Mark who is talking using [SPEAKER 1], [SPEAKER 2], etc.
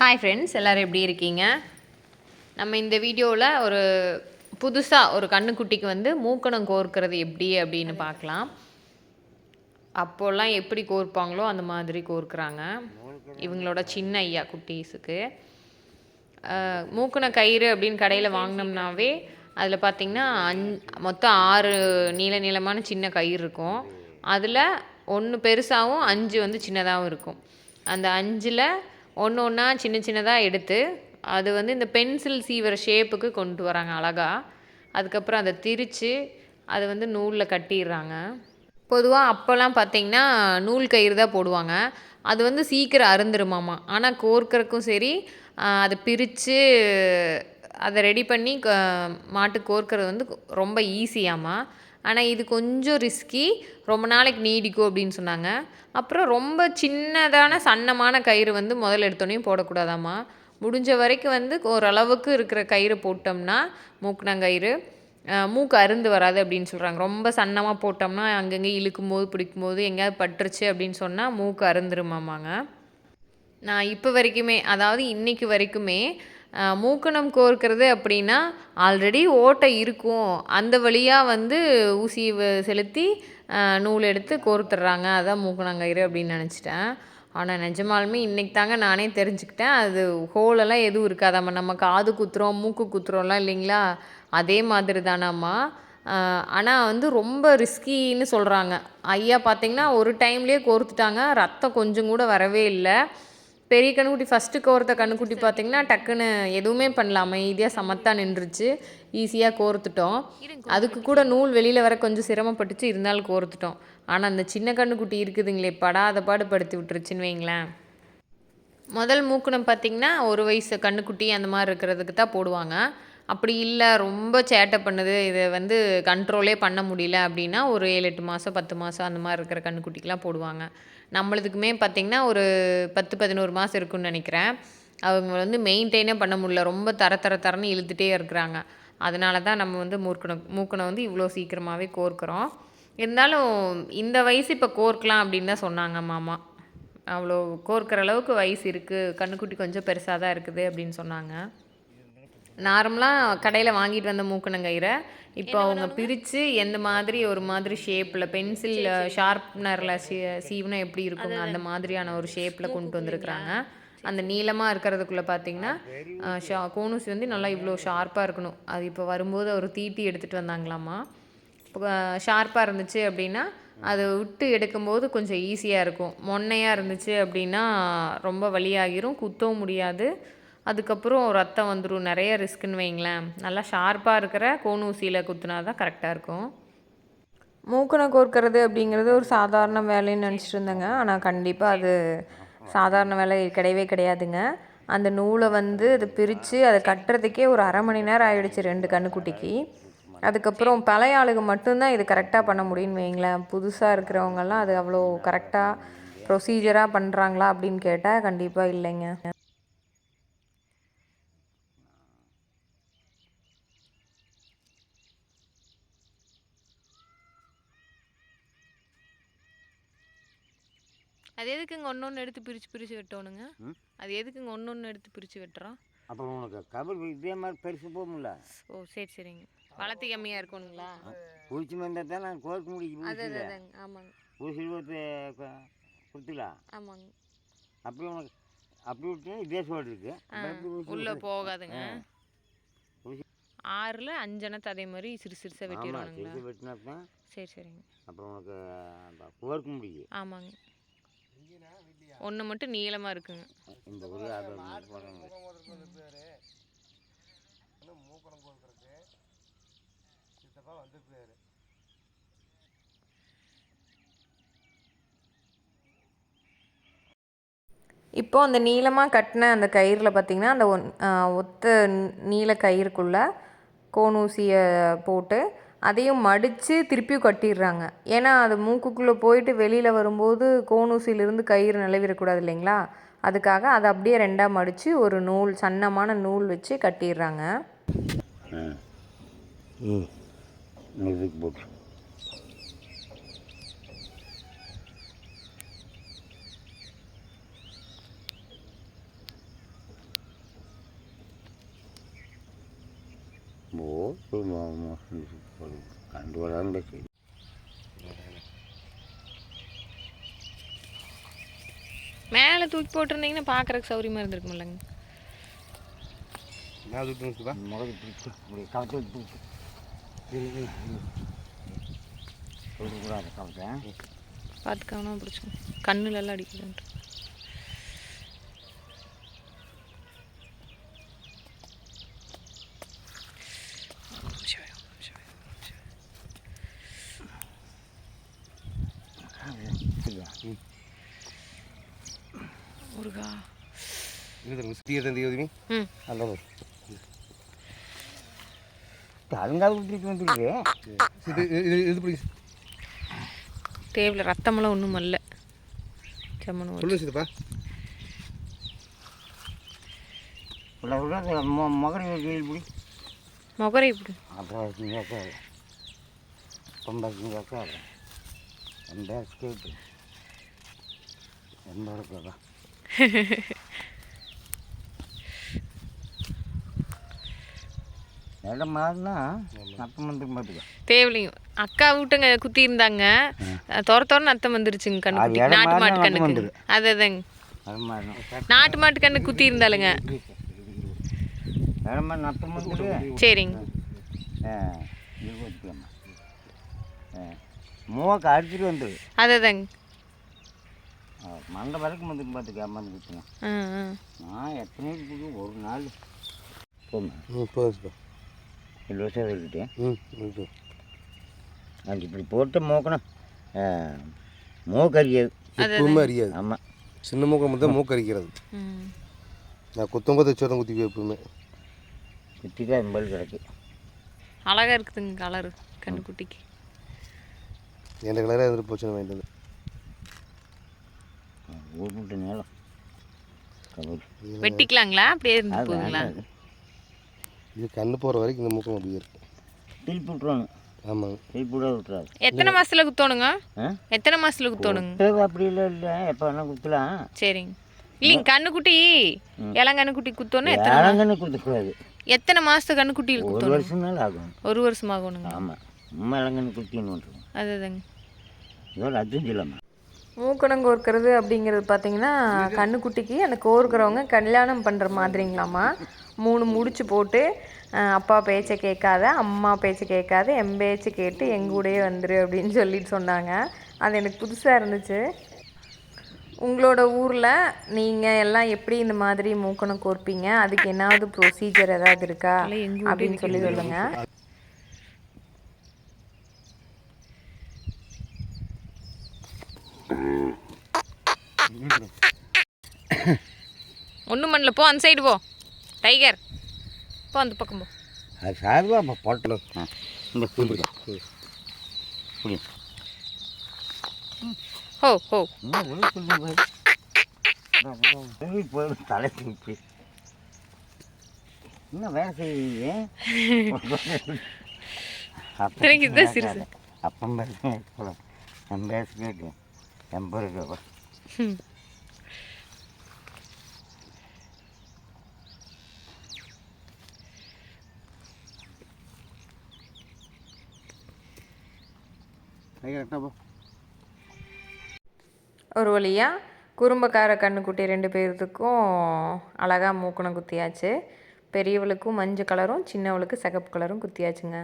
[SPEAKER 1] Hi friends, எல்லோரும் எப்படி இருக்கீங்க? நம்ம இந்த வீடியோவில் புதுசாக ஒரு கன்றுக்குட்டிக்கு மூக்கணம் கோர்க்கிறது எப்படி அப்படின்னு பார்க்கலாம். அப்போல்லாம் எப்படி கோர்ப்பாங்களோ அந்த மாதிரி கோர்க்குறாங்க இவங்களோட சின்ன ஐயா குட்டீஸுக்கு. மூக்கண கயிறு அப்படின்னு கடையில் வாங்கினோம்னாவே அதில் பார்த்திங்கன்னா மொத்தம் 6 நீளமான சின்ன கயிறு இருக்கும். அதில் 1 பெருசாகவும் 5 சின்னதாகவும் இருக்கும். அந்த 5ல் ஒன்று ஒன்றா சின்ன சின்னதாக எடுத்து அது இந்த பென்சில் சீவர ஷேப்புக்கு கொண்டு வராங்க அழகாக. அதுக்கப்புறம் அதை திரித்து அதை நூலில் கட்டிடுறாங்க. பொதுவாக அப்போல்லாம் பார்த்திங்கன்னா நூல் கயிறு தான் போடுவாங்க. அது சீக்கிரம் அருந்துருமாமா. ஆனால் கோர்க்கறக்கும் சரி அதை பிரித்து அதை ரெடி பண்ணி மாட்டுக்கு கோர்க்கறது ரொம்ப ஈஸியாமா. ஆனால் இது கொஞ்சம் ரிஸ்கி, ரொம்ப நாளைக்கு நீடிக்கும் அப்படின்னு சொன்னாங்க. அப்புறம் ரொம்ப சின்னதான சன்னமான கயிறு முதல்ல எடுத்தோடனே போடக்கூடாதாம்மா. முடிஞ்ச வரைக்கும் ஓரளவுக்கு இருக்கிற கயிறு போட்டோம்னா மூக்கணங்கயிறு மூக்கு அருந்து வராது அப்படின்னு சொல்கிறாங்க. ரொம்ப சன்னமாக போட்டோம்னா அங்கங்கே இழுக்கும்போது பிடிக்கும்போது எங்கேயாவது பட்டுருச்சு அப்படின்னு சொன்னால் மூக்கு அருந்துருமாமாங்க. நான் இப்போ வரைக்குமே, அதாவது இன்றைக்கி வரைக்குமே மூக்கணம் கோர்க்கிறது அப்படின்னா ஆல்ரெடி ஓட்டை இருக்கும், அந்த வழியாக ஊசி செலுத்தி நூல் எடுத்து கோர்த்துட்றாங்க. அதான் மூக்கணங்கயிறு அப்படின்னு நினச்சிட்டேன். ஆனால் நிஜமாலுமே இன்றைக்கி தாங்க நானே தெரிஞ்சுக்கிட்டேன். அது ஹோலெல்லாம் எதுவும் இருக்காதாம்மா. நம்ம காது குத்துறோம் மூக்கு குத்துறோம்லாம் இல்லைங்களா, அதே மாதிரி தானாம்மா. ஆனால் ரொம்ப ரிஸ்கின்னு சொல்கிறாங்க. ஐயா பார்த்திங்கன்னா ஒரு டைம்லேயே கோர்த்துட்டாங்க, ரத்தம் கொஞ்சம் கூட வரவே இல்லை. பெரிய கண்ணுக்குட்டி ஃபஸ்ட்டு கோர்த்த கண்ணுக்குட்டி பார்த்திங்கன்னா டக்குன்னு எதுவுமே பண்ணலாம், அமைதியாக சமத்தாக நின்றுச்சு. ஈஸியாக கோர்த்துட்டோம். அதுக்கு கூட நூல் வெளியில் வர கொஞ்சம் சிரமப்பட்டுச்சு, இருந்தாலும் கோர்த்துட்டோம். ஆனால் அந்த சின்ன கண்ணுக்குட்டி இருக்குதுங்களே, படாத பாடு படுத்தி விட்டுருச்சுன்னு வைங்களேன். முதல் மூக்கணம் பார்த்திங்கன்னா 1 வயசு கண்ணுக்குட்டி அந்த மாதிரி இருக்கிறதுக்கு தான் போடுவாங்க. அப்படி இல்லை ரொம்ப சேட்டை பண்ணுது, இதை கண்ட்ரோலே பண்ண முடியல அப்படின்னா ஒரு 7-8 மாதம் 10 மாதம் அந்த மாதிரி இருக்கிற கண்ணுக்குட்டிக்கெலாம் போடுவாங்க. நம்மளுக்குமே பார்த்திங்கன்னா ஒரு 10-11 மாதம் இருக்குன்னு நினைக்கிறேன். அவங்க மெயின்டைனே பண்ண முடியல, ரொம்ப தரன்னு இழுத்துட்டே இருக்கிறாங்க. அதனால தான் நம்ம மூக்கணம் இவ்வளோ சீக்கிரமாகவே கோர்க்குறோம். இருந்தாலும் இந்த வயசு இப்போ கோர்க்கலாம் அப்படின்னு தான் சொன்னாங்க மாமா. அவ்வளோ கோர்க்குற அளவுக்கு வயசு இருக்குது, கண்ணுக்குட்டி கொஞ்சம் பெருசாக தான் இருக்குது அப்படின்னு சொன்னாங்க. நார்மலாக கடையில் வாங்கிட்டு வந்த மூக்கணங்கயிறை இப்போ அவங்க பிரித்து எந்த மாதிரி ஒரு மாதிரி ஷேப்பில் பென்சில் ஷார்ப்னரில் சீவுனா எப்படி இருக்குங்க அந்த மாதிரியான ஒரு ஷேப்பில் கொண்டு வந்திருக்கிறாங்க. அந்த நீளமாக இருக்கிறதுக்குள்ளே பார்த்திங்கன்னா கோனூசி நல்லா இவ்வளோ ஷார்ப்பாக இருக்கணும். அது இப்போ வரும்போது ஒரு தீட்டி எடுத்துகிட்டு வந்தாங்களாம்மா. இப்போ ஷார்ப்பாக இருந்துச்சு அப்படின்னா அதை விட்டு எடுக்கும்போது கொஞ்சம் ஈஸியாக இருக்கும். மொன்னையாக இருந்துச்சு அப்படின்னா ரொம்ப வலியாகிரும், குத்தவும் முடியாது, அதுக்கப்புறம் ரத்தம் வந்துடும், நிறைய ரிஸ்க்குன்னு வைங்களேன். நல்லா ஷார்ப்பாக இருக்கிற கோனூசியில் குத்துனா தான் கரெக்டாக இருக்கும். மூக்கணம் கோர்க்கிறது அப்படிங்கிறது ஒரு சாதாரண வேலைன்னு நினச்சிட்டு இருந்தேங்க. ஆனால் கண்டிப்பாக அது சாதாரண வேலை கிடையவே கிடையாதுங்க. அந்த நூலை அதை பிரித்து அதை கட்டுறதுக்கே ஒரு 1/2 மணி நேரம் ஆகிடுச்சு 2 கண்ணுக்குட்டிக்கு. அதுக்கப்புறம் பழைய ஆளுங்க மட்டும்தான் இது கரெக்டாக பண்ண முடியும்னு வைங்களேன். புதுசாக இருக்கிறவங்கெல்லாம் அது அவ்வளோ கரெக்டாக ப்ரொசீஜராக பண்ணுறாங்களா அப்படின்னு கேட்டால் கண்டிப்பாக இல்லைங்க. அது எதுக்குங்க ஒன்று எடுத்து பிரித்து வெட்டணுங்க? அது எதுக்குங்க ஒன்று எடுத்து பிரித்து வெட்டுறோம்?
[SPEAKER 2] அப்புறம் உனக்கு கபர் இதே மாதிரி பெருசு போகும்ல.
[SPEAKER 1] ஓ சரி சரிங்க. வளர்த்து கம்மியாக இருக்கணுங்களா?
[SPEAKER 2] குளிச்சு வந்தால் தான் நான் கோர்க்க முடியும்.
[SPEAKER 1] ஆமாங்க.
[SPEAKER 2] ஊசி கொடுத்துக்கலாம்.
[SPEAKER 1] ஆமாங்க.
[SPEAKER 2] அப்படி உனக்கு அப்படி விட்டு இதே சோடு இருக்குது
[SPEAKER 1] உள்ளே போகாதுங்க. 6ல் 5 அணத்து அதே மாதிரி சிறுசாக வெட்டிடுவானுங்களா?
[SPEAKER 2] வெட்டினா தான்
[SPEAKER 1] சரி சரிங்க.
[SPEAKER 2] அப்புறம் உனக்கு கோர்க்க முடியும்.
[SPEAKER 1] ஆமாங்க. ஒன்று மட்டும் நீளமாக இருக்குங்க.
[SPEAKER 2] இந்த ஒரு
[SPEAKER 1] இப்போது அந்த நீளமாக கட்டின அந்த கயிறில் பார்த்திங்கன்னா அந்த ஒத்த நீல கயிறுக்குள்ளே கோனூசியை போட்டு அதையும் மடித்து திருப்பியும் கட்டிடுறாங்க. ஏன்னா அது மூக்குக்குள்ளே போயிட்டு வெளியில் வரும்போது கோனூசியிலிருந்து கயிறு நிலவிடக்கூடாது இல்லைங்களா, அதுக்காக அதை அப்படியே 2ஆக மடித்து ஒரு நூல் சன்னமான நூல் வச்சு கட்டிடுறாங்க.
[SPEAKER 2] கண்டு வராங்க சரி.
[SPEAKER 1] மேலே தூக்கி போட்டிருந்தீங்கன்னா பார்க்குறக்கு சௌரியமாக இருந்திருக்குமில்லங்க.
[SPEAKER 2] முகத்தை பிடிச்சி இப்படி கவத்தை பிடிச்சி சொல்லக்கூடாது கவத்தை.
[SPEAKER 1] பார்த்து கவனமாக பிடிச்சிக்கணும், கண்ணுலெல்லாம் அடிக்குதுன்ட்டு. முருகா
[SPEAKER 2] அலங்கால விட்டுட்டு வந்துருக்கு.
[SPEAKER 1] டேபிள் ரத்தமெல்லாம் ஒன்றும் அல்ல. செம்மனு
[SPEAKER 2] மகரை இப்படி
[SPEAKER 1] முகரை இப்படி
[SPEAKER 2] அப்புறம் பொம்பளை எந்த ஸ்கேட்டு எந்த இருக்குதா இடம் மாறினா நத்தம் வந்துருக்கு பார்த்துக்க.
[SPEAKER 1] தேவலையும் அக்கா வீட்டுங்க குத்தி இருந்தாங்க, துர நத்தம் வந்துருச்சுங்க கண்ணு. நாட்டு மாட்டு கண்ணுக்கு அதுதாங்க, நாட்டு மாட்டு கண்ணு குத்தி இருந்தாலுங்க.
[SPEAKER 2] இடமா நத்தம் வந்துரு.
[SPEAKER 1] சரிங்க.
[SPEAKER 2] மூவாக்கு அடிச்சுட்டு வந்துரு.
[SPEAKER 1] அதுதாங்க
[SPEAKER 2] மண்டை வரைக்கும் வந்துட்டு பார்த்துக்க. அம்மாந்து குத்துங்க. நான் எத்தனை ஒரு நாள் போதும் வருஷம் இருக்கட்டேன். அது இப்படி போட்டு மூக்கணும். மூக்கு அரியாது,
[SPEAKER 3] எப்பவுமே அறியாது.
[SPEAKER 2] ஆமாம்,
[SPEAKER 3] சின்ன மூக்கம் தான் மூக்கு அரிக்கிறது. நான் குத்தும்போது வச்சு தான் குத்திக்குவேன் எப்பவுமே.
[SPEAKER 2] குத்தி தான் எம்பல் கிடக்கு.
[SPEAKER 1] அழகாக இருக்குதுங்க கலரு கண்ணுக்குட்டிக்கு.
[SPEAKER 3] எந்த கலராக இருந்துட்டு போச்சுன்னு வாங்கிட்டு வந்து
[SPEAKER 2] ஊட்டு நேரம்
[SPEAKER 1] வெட்டிக்கலாங்களா? அப்படியே இருந்து போகுங்களா?
[SPEAKER 3] இது கண்ணு போகிற வரைக்கும் இந்த மூக்கம் அப்படியே இருக்கு.
[SPEAKER 2] திருப்பி விட்ருவாங்க.
[SPEAKER 3] ஆமாங்க,
[SPEAKER 2] திருப்பி விட விட்டுறாரு.
[SPEAKER 1] எத்தனை மாதத்தில் குத்தோணுங்க? எத்தனை மாதத்தில் குத்தோணுங்க?
[SPEAKER 2] அப்படி இல்லை எப்போ வேணால் குத்தலாம்.
[SPEAKER 1] சரிங்க. இல்லைங்க கண்ணுக்குட்டி இளங்கண்ணுக்குட்டி குத்தோன்னு
[SPEAKER 2] இளங்கண்ணு குத்தக்கூடாது.
[SPEAKER 1] எத்தனை மாதத்து கண்ணுக்குட்டி
[SPEAKER 2] ஒரு
[SPEAKER 1] குத்தோணும்?
[SPEAKER 2] வருஷம் நாள் ஆகும்.
[SPEAKER 1] ஒரு வருஷம் ஆகணுங்க.
[SPEAKER 2] ஆமாம், அம்மா இளங்கண்ணு குத்தின்னு வந்துடும்.
[SPEAKER 1] அதுதாங்க.
[SPEAKER 2] இதோட அதுவும் சொல்லாமா.
[SPEAKER 1] மூக்கணம் கோர்க்கிறது அப்படிங்கிறது பார்த்தீங்கன்னா கண்ணுக்குட்டிக்கு அந்த கோர்க்கிறவங்க கல்யாணம் பண்ணுற மாதிரிங்களாம்மா. 3 முடிச்சு போட்டு அப்பா பேச்சை கேட்காத, அம்மா பேச்சை கேட்காத, என் பேச்சை கேட்டு எங்கூடயே வந்துரு அப்படின்னு சொல்லிட்டு சொன்னாங்க. அது எனக்கு புதுசாக இருந்துச்சு. உங்களோட ஊரில் நீங்கள் எல்லாம் எப்படி இந்த மாதிரி மூக்கணம் கோர்ப்பீங்க? அதுக்கு என்னாவது ப்ரொசீஜர் ஏதாவது இருக்கா அப்படின்னு சொல்லி சொல்லுங்கள். ஒன்றும் பண்ணல, போ அந்த சைடு போ டைகர், போ அந்த பக்கம் போ.
[SPEAKER 2] அது சார்பா அப்போ போட்டலாம். இந்த புரியுது
[SPEAKER 1] ஹோ ஹோ
[SPEAKER 2] போய் தலை தூக்கி இன்னும் வேலை செய்வீங்க.
[SPEAKER 1] எனக்கு இதுதான் சிரிச்சு.
[SPEAKER 2] அப்பம் பேச என் பேச கேட்கு எம்பது ரூபா.
[SPEAKER 1] ஒரு வழியாக குறும்பக்கார கண்ணுக்குட்டி 2 பேர்த்துக்கும் அழகாக மூக்கணம் குத்தியாச்சு. பெரியவளுக்கும் மஞ்சள் கலரும் சின்னவளுக்கு சிகப்பு கலரும் குத்தியாச்சுங்க.